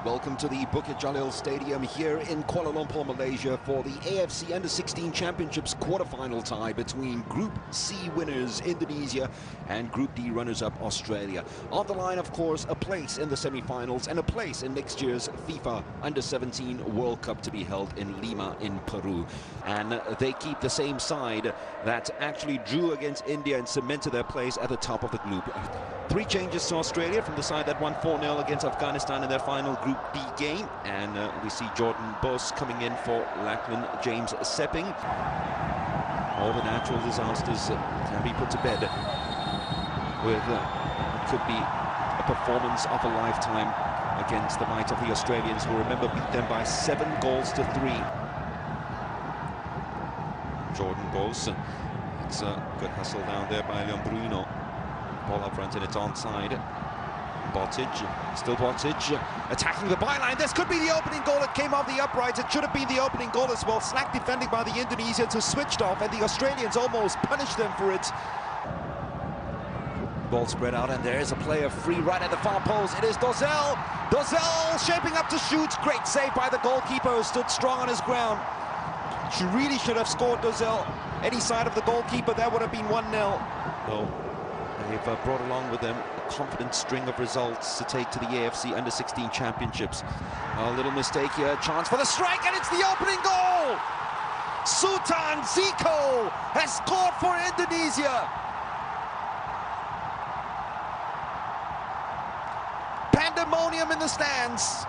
Welcome to the Bukit Jalil Stadium here in Kuala Lumpur, Malaysia for the AFC Under-16 Championships quarterfinal tie between Group C winners Indonesia and Group D runners-up Australia. On the line, of course, a place in the semi-finals and a place in next year's FIFA Under-17 World Cup to be held in Lima in Peru. And they keep the same side that actually drew against India and cemented their place at the top of the group. 3 changes to Australia from the side that won 4-0 against Afghanistan in their final Group D game. And we see Jordan Bos coming in for Lachlan James Sepping. All the natural disasters can be put to bed with could be a performance of a lifetime against the might of the Australians, who, remember, beat them by 7 goals to 3. Jordan Bos, it's a good hustle down there by Leon Bruno. Ball up front and it's onside. Botic, still Botic, attacking the byline. This could be the opening goal. It came off the uprights. It should have been the opening goal as well. Slack defending by the Indonesians, who switched off, and the Australians almost punished them for it. Ball spread out, and there's a player free right at the far post. It is Dozel. Dozel shaping up to shoot. Great save by the goalkeeper, who stood strong on his ground. She really should have scored, Dozel. Any side of the goalkeeper, that would have been 1-0. Oh. They've brought along with them a confident string of results to take to the AFC Under-16 Championships. A little mistake here, chance for the strike, and it's the opening goal! Sultan Ziko has scored for Indonesia. Pandemonium in the stands.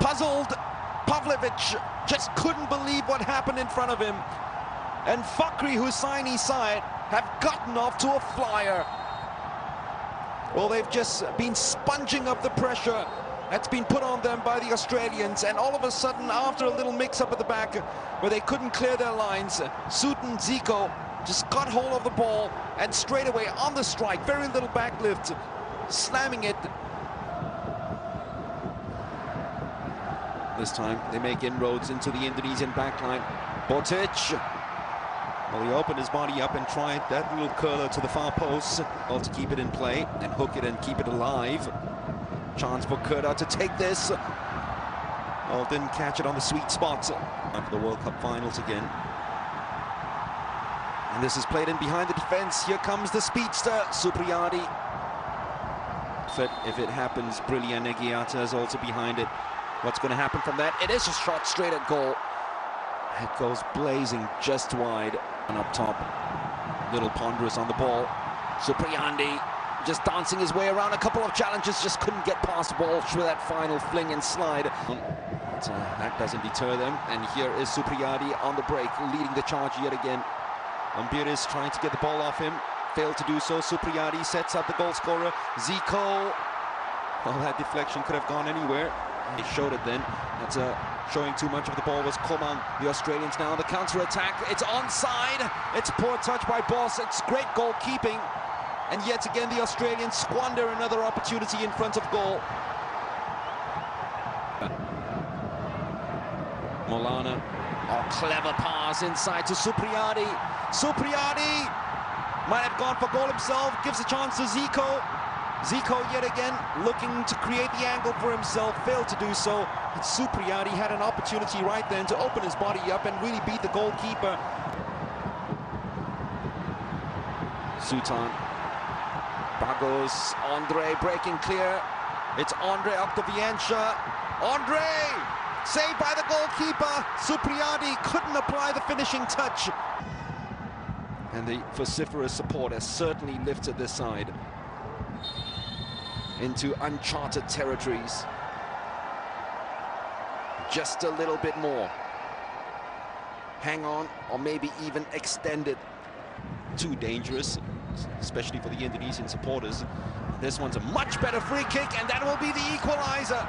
Puzzled Pavlovic just couldn't believe what happened in front of him. And Fakhri Hussaini's side have gotten off to a flyer. Well, they've just been sponging up the pressure that's been put on them by the Australians, and all of a sudden, after a little mix-up at the back where they couldn't clear their lines, Sultan Ziko just got hold of the ball and straight away on the strike, very little backlift, slamming it. This time they make inroads into the Indonesian backline. Botic. Well, he opened his body up and tried that little curler to the far post, all to keep it in play and hook it and keep it alive. Chance for Kurda to take this. Well, didn't catch it on the sweet spot. Time for the World Cup finals again. And this is played in behind the defense. Here comes the speedster, Supriyadi. If it happens, Brilliant Negiata is also behind it. What's going to happen from that? It is a shot straight at goal. It goes blazing just wide. And up top, little ponderous on the ball. Supriyadi just dancing his way around a couple of challenges, just couldn't get past the ball with that final fling and slide. But that doesn't deter them. And here is Supriyadi on the break, leading the charge yet again. Ambiris trying to get the ball off him, failed to do so. Supriyadi sets up the goal scorer, Ziko. Well, that deflection could have gone anywhere. He showed it then. That's showing too much of the ball was Koman. The Australians now on the counter-attack. It's onside. It's poor touch by Bos. It's great goalkeeping. And yet again, the Australians squander another opportunity in front of goal. Molana. Oh, clever pass inside to Supriyadi. Supriyadi might have gone for goal himself. Gives a chance to Ziko. Ziko yet again looking to create the angle for himself, failed to do so. But Supriyadi had an opportunity right then to open his body up and really beat the goalkeeper. Sultan. Bagos, Andre breaking clear. It's Andre Octaviancha. Andre! Saved by the goalkeeper. Supriyadi couldn't apply the finishing touch. And the vociferous support has certainly lifted this side into uncharted territories. Just a little bit more. Hang on, or maybe even extend it. Too dangerous, especially for the Indonesian supporters. This one's a much better free kick, and that will be the equalizer.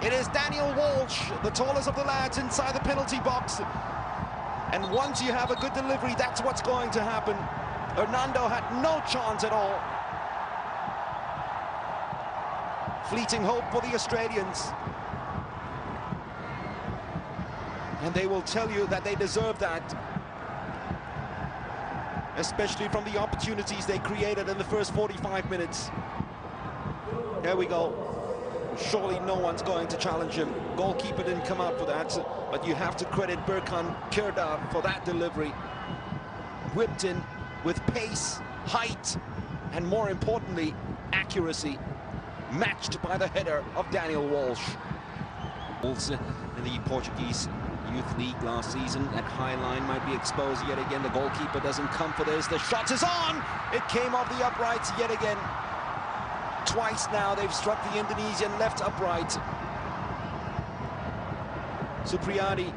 It is Daniel Walsh, the tallest of the lads, inside the penalty box. And once you have a good delivery, that's what's going to happen. Hernando had no chance at all. Fleeting hope for the Australians. And they will tell you that they deserve that. Especially from the opportunities they created in the first 45 minutes. There we go. Surely no one's going to challenge him. Goalkeeper didn't come out for that, but you have to credit Birkan Kirda for that delivery. Whipped in with pace, height, and more importantly, accuracy, matched by the header of Daniel Walsh. Also in the Portuguese Youth League last season, that high line might be exposed yet again. The goalkeeper doesn't come for this. The shot is on! It came off the uprights yet again. Twice now they've struck the Indonesian left upright. Supriyadi.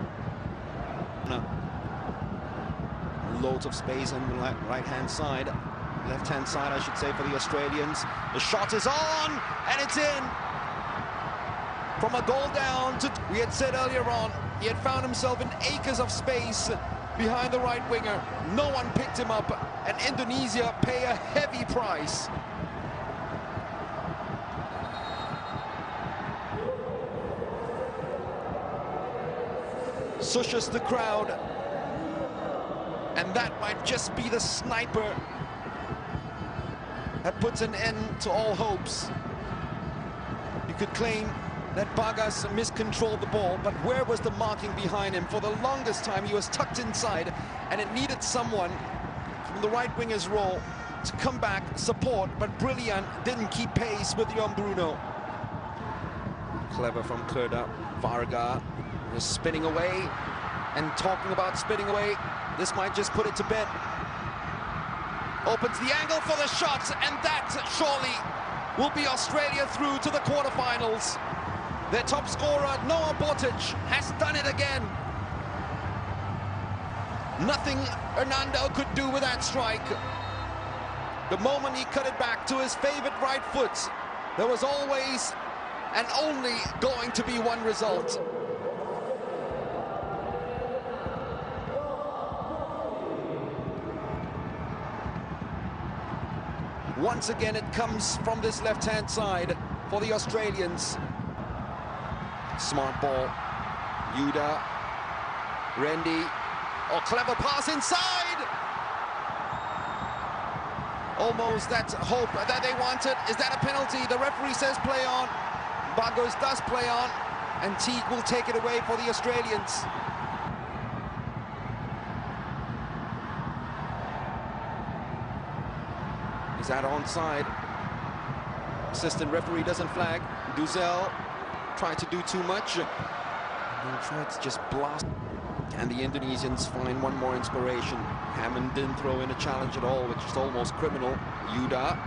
Loads of space on the right-hand side. Left-hand side, I should say, for the Australians. The shot is on, and it's in. From a goal down to... We had said earlier on, he had found himself in acres of space behind the right winger. No one picked him up, and Indonesia pay a heavy price. Sushes the crowd, and that might just be the sniper that puts an end to all hopes. You could claim that Bagas miscontrolled the ball, but where was the marking behind him? For the longest time he was tucked inside, and it needed someone from the right winger's role to come back, support, but Brilliant didn't keep pace with Jon Bruno. Clever from Kurda. Varga was spinning away, and talking about spinning away, this might just put it to bed. Opens the angle for the shot, and that surely will be Australia through to the quarterfinals. Their top scorer, Noah Botic, has done it again. Nothing Hernando could do with that strike. The moment he cut it back to his favorite right foot, there was always and only going to be one result. Once again, it comes from this left-hand side for the Australians. Smart ball. Yuda. Rendy. Oh, clever pass inside! Almost that hope that they wanted. Is that a penalty? The referee says play on. Bagus does play on, and Teague will take it away for the Australians. Is that onside? Assistant referee doesn't flag. Duzel tried to do too much. And tried to just blast. And the Indonesians find one more inspiration. Hammond didn't throw in a challenge at all, which is almost criminal. Yuda,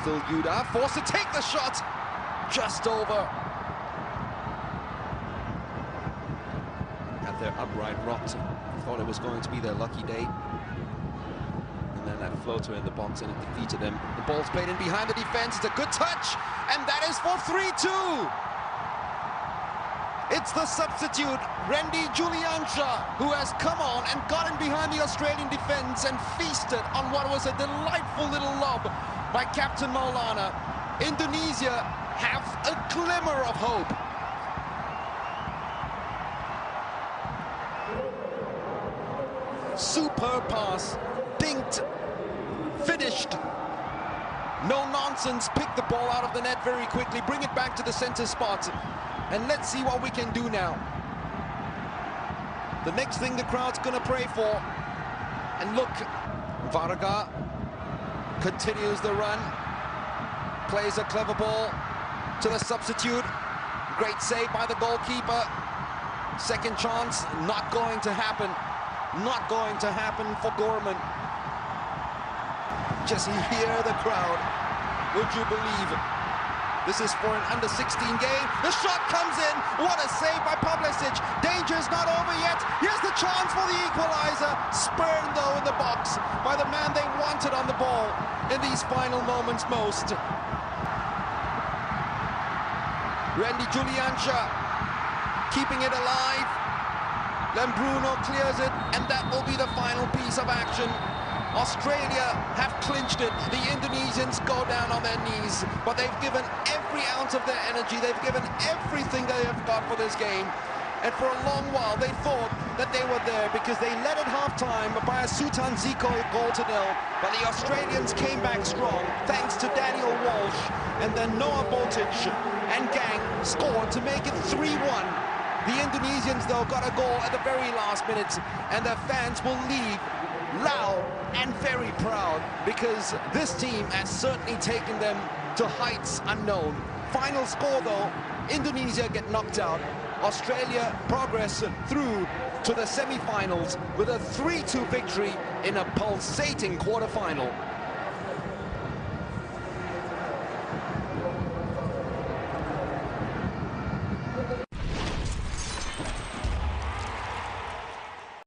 still Yuda, forced to take the shot. Just over. At their upright rocked. Thought it was going to be their lucky day. And then that floater in the box, and it defeated them. The ball's played in behind the defense. It's a good touch, and that is for 3-2. It's the substitute, Rendy Juliansha, who has come on and got in behind the Australian defense and feasted on what was a delightful little lob by Captain Maulana. Indonesia have a glimmer of hope. Superb pass, dinked, finished. No nonsense, pick the ball out of the net very quickly, bring it back to the center spot, and let's see what we can do now. The next thing the crowd's gonna pray for. And look, Varga continues the run, plays a clever ball to the substitute. Great save by the goalkeeper. Second chance, not going to happen. Not going to happen for Gorman. Just hear the crowd. Would you believe it? This is for an under-16 game. The shot comes in. What a save by Pavlicic. Danger's not over yet. Here's the chance for the equalizer. Spurned, though, in the box by the man they wanted on the ball in these final moments most. Rendy Juliansha keeping it alive. Then Bruno clears it, and that will be the final piece of action. Australia have clinched it. The Indonesians go down on their knees, but they've given every ounce of their energy. They've given everything they have got for this game. And for a long while, they thought that they were there because they led at halftime by a Sultan Ziko goal to nil. But the Australians came back strong, thanks to Daniel Walsh and then Noah Botic. and Gang scored to make it 3-1. The Indonesians, though, got a goal at the very last minute, and their fans will leave loud and very proud, because this team has certainly taken them to heights unknown. Final score, though, Indonesia get knocked out. Australia progress through to the semi-finals with a 3-2 victory in a pulsating quarter-final.